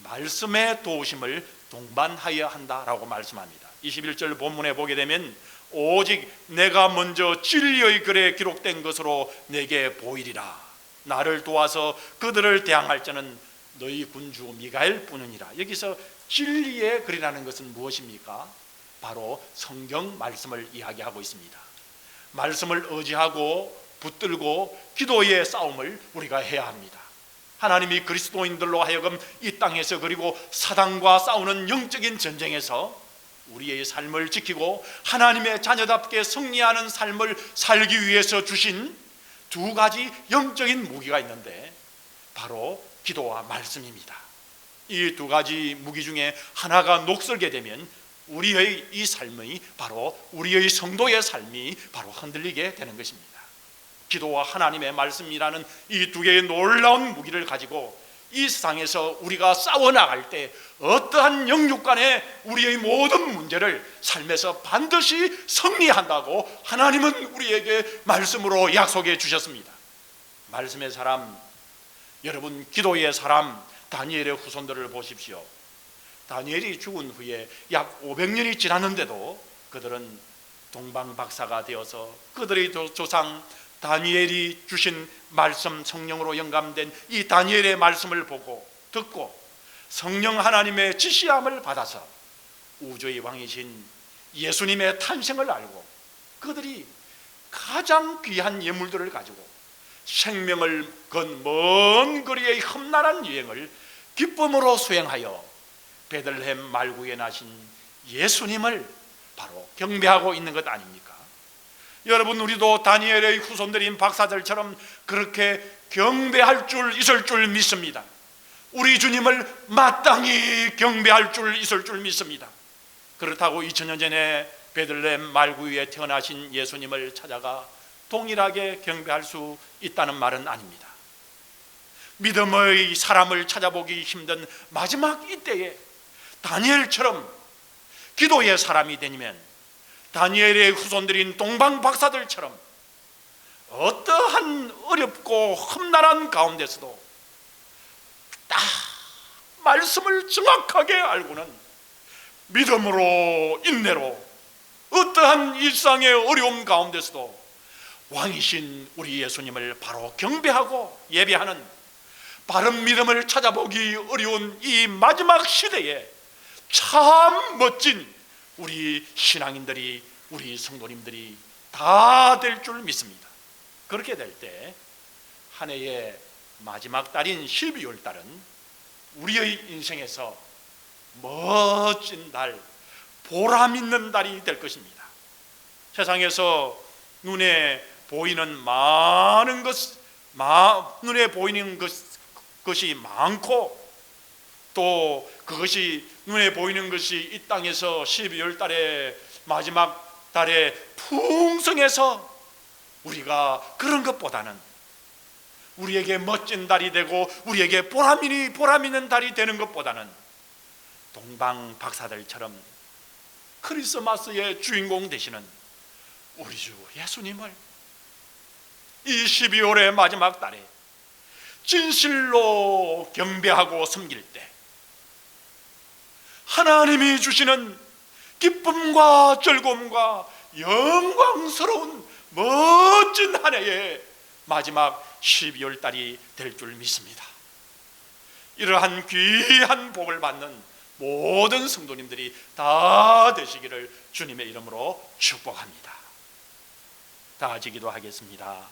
말씀의 도우심을 동반하여야 한다라고 말씀합니다. 21절 본문에 보게 되면 오직 내가 먼저 진리의 글에 기록된 것으로 내게 보이리라. 나를 도와서 그들을 대항할 자는 너희 군주 미가엘 뿐이니라. 여기서 진리의 글이라는 것은 무엇입니까? 바로 성경 말씀을 이야기하고 있습니다. 말씀을 의지하고 붙들고 기도의 싸움을 우리가 해야 합니다. 하나님이 그리스도인들로 하여금 이 땅에서 그리고 사단과 싸우는 영적인 전쟁에서 우리의 삶을 지키고 하나님의 자녀답게 승리하는 삶을 살기 위해서 주신 두 가지 영적인 무기가 있는데 바로 기도와 말씀입니다. 이 두 가지 무기 중에 하나가 녹슬게 되면 우리의 이 삶이 바로 우리의 성도의 삶이 바로 흔들리게 되는 것입니다. 기도와 하나님의 말씀이라는 이 두 개의 놀라운 무기를 가지고 이 세상에서 우리가 싸워나갈 때 어떠한 영육 간의 우리의 모든 문제를 삶에서 반드시 승리한다고 하나님은 우리에게 말씀으로 약속해 주셨습니다. 말씀의 사람, 여러분 기도의 사람 다니엘의 후손들을 보십시오. 다니엘이 죽은 후에 약 500년이 지났는데도 그들은 동방박사가 되어서 그들의 조상 다니엘이 주신 말씀, 성령으로 영감된 이 다니엘의 말씀을 보고 듣고 성령 하나님의 지시함을 받아서 우주의 왕이신 예수님의 탄생을 알고 그들이 가장 귀한 예물들을 가지고 생명을 건 먼 거리의 험난한 여행을 기쁨으로 수행하여 베들레헴 말구에 나신 예수님을 바로 경배하고 있는 것 아닙니까? 여러분 우리도 다니엘의 후손들인 박사들처럼 그렇게 경배할 줄 있을 줄 믿습니다. 우리 주님을 마땅히 경배할 줄 있을 줄 믿습니다. 그렇다고 2000년 전에 베들레헴 말구유에 태어나신 예수님을 찾아가 동일하게 경배할 수 있다는 말은 아닙니다. 믿음의 사람을 찾아보기 힘든 마지막 이때에 다니엘처럼 기도의 사람이 되면 다니엘의 후손들인 동방 박사들처럼 어떠한 어렵고 험난한 가운데서도 딱 말씀을 정확하게 알고는 믿음으로 인내로 어떠한 일상의 어려움 가운데서도 왕이신 우리 예수님을 바로 경배하고 예배하는 바른 믿음을 찾아보기 어려운 이 마지막 시대에 참 멋진 우리 신앙인들이, 우리 성도님들이 다 될 줄 믿습니다. 그렇게 될 때 한 해의 마지막 달인 12월 달은 우리의 인생에서 멋진 달, 보람 있는 달이 될 것입니다. 세상에서 눈에 보이는 많은 눈에 보이는 것이 많고, 또 그것이 눈에 보이는 것이 이 땅에서 12월 달에 마지막 달에 풍성해서 우리가 그런 것보다는 우리에게 멋진 달이 되고 우리에게 보람 있는 달이 되는 것보다는 동방 박사들처럼 크리스마스의 주인공 되시는 우리 주 예수님을 이 12월의 마지막 달에 진실로 경배하고 섬길 때 하나님이 주시는 기쁨과 즐거움과 영광스러운 멋진 한 해의 마지막 12월 달이 될 줄 믿습니다. 이러한 귀한 복을 받는 모든 성도님들이 다 되시기를 주님의 이름으로 축복합니다. 다 같이 기도하겠습니다.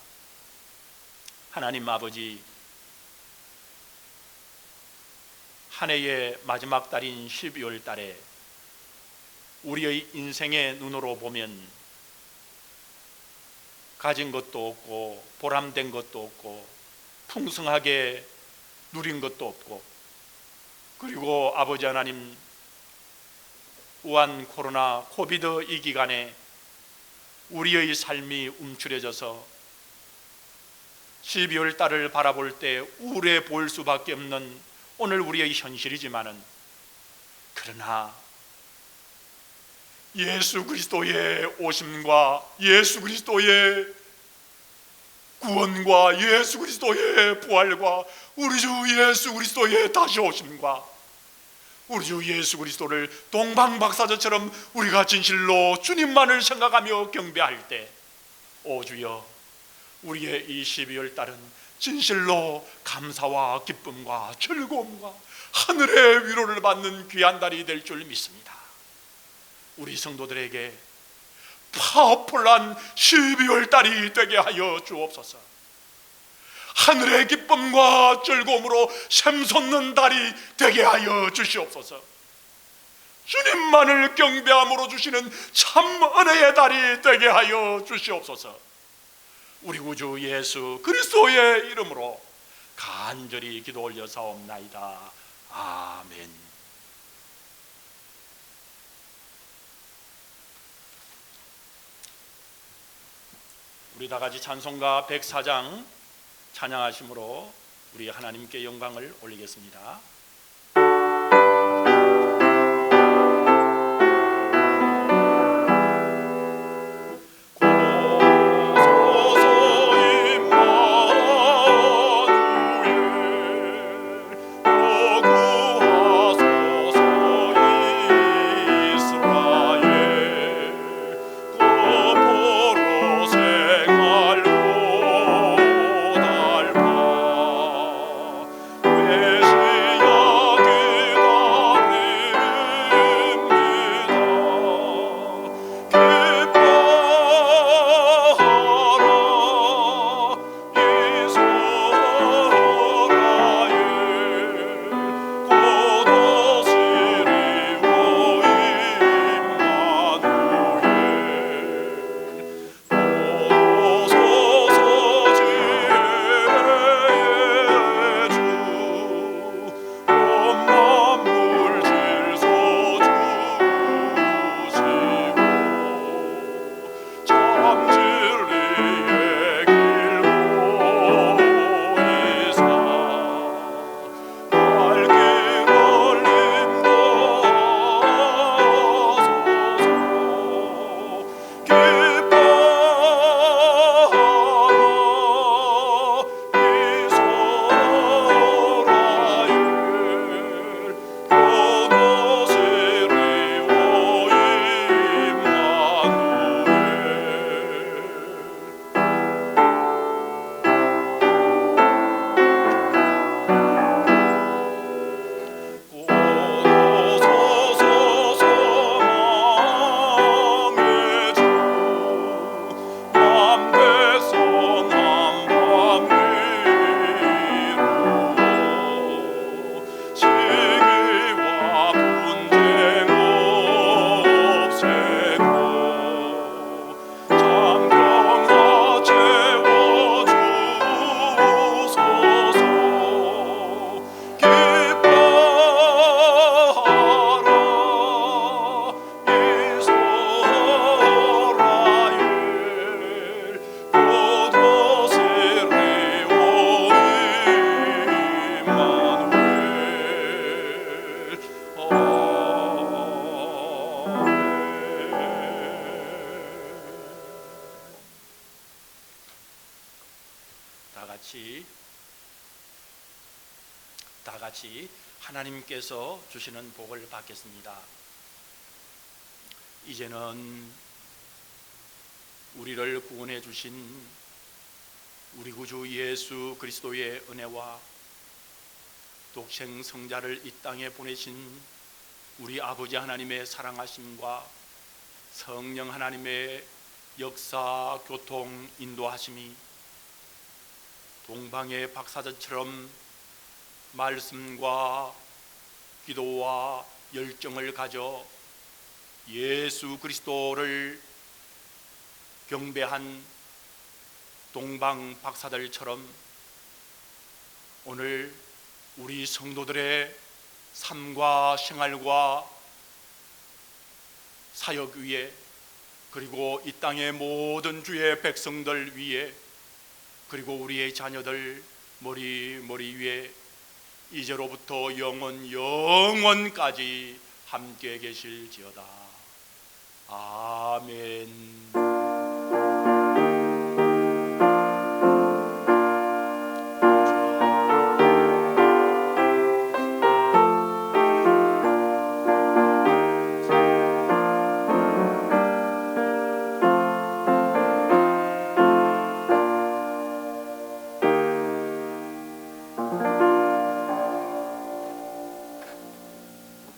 하나님 아버지, 한 해의 마지막 달인 12월 달에 우리의 인생의 눈으로 보면 가진 것도 없고 보람된 것도 없고 풍성하게 누린 것도 없고, 그리고 아버지 하나님, 우한 코로나 코비드 이 기간에 우리의 삶이 움츠려져서 12월 달을 바라볼 때 우울해 보일 수밖에 없는 오늘 우리의 현실이지만은, 그러나 예수 그리스도의 오심과 예수 그리스도의 구원과 예수 그리스도의 부활과 우리 주 예수 그리스도의 다시 오심과 우리 주 예수 그리스도를 동방박사들처럼 우리가 진실로 주님만을 생각하며 경배할 때, 오 주여, 우리의 이 12월 달은 진실로 감사와 기쁨과 즐거움과 하늘의 위로를 받는 귀한 달이 될 줄 믿습니다. 우리 성도들에게 파워풀한 12월 달이 되게 하여 주옵소서. 하늘의 기쁨과 즐거움으로 샘솟는 달이 되게 하여 주시옵소서. 주님만을 경배함으로 주시는 참 은혜의 달이 되게 하여 주시옵소서. 우리 구주 예수 그리스도의 이름으로 간절히 기도 올려사옵나이다. 아멘. 우리 다 같이 찬송가 104장 찬양하심으로 우리 하나님께 영광을 올리겠습니다. 메시아 다 같이 하나님께서 주시는 복을 받겠습니다. 이제는 우리를 구원해 주신 우리 구주 예수 그리스도의 은혜와 독생 성자를 이 땅에 보내신 우리 아버지 하나님의 사랑하심과 성령 하나님의 역사, 교통, 인도하심이 동방의 박사들처럼 말씀과 기도와 열정을 가져 예수 그리스도를 경배한 동방 박사들처럼 오늘 우리 성도들의 삶과 생활과 사역 위에, 그리고 이 땅의 모든 주의 백성들 위에, 그리고 우리의 자녀들 머리 위에 이제로부터 영원까지 함께 계실지어다. 아멘.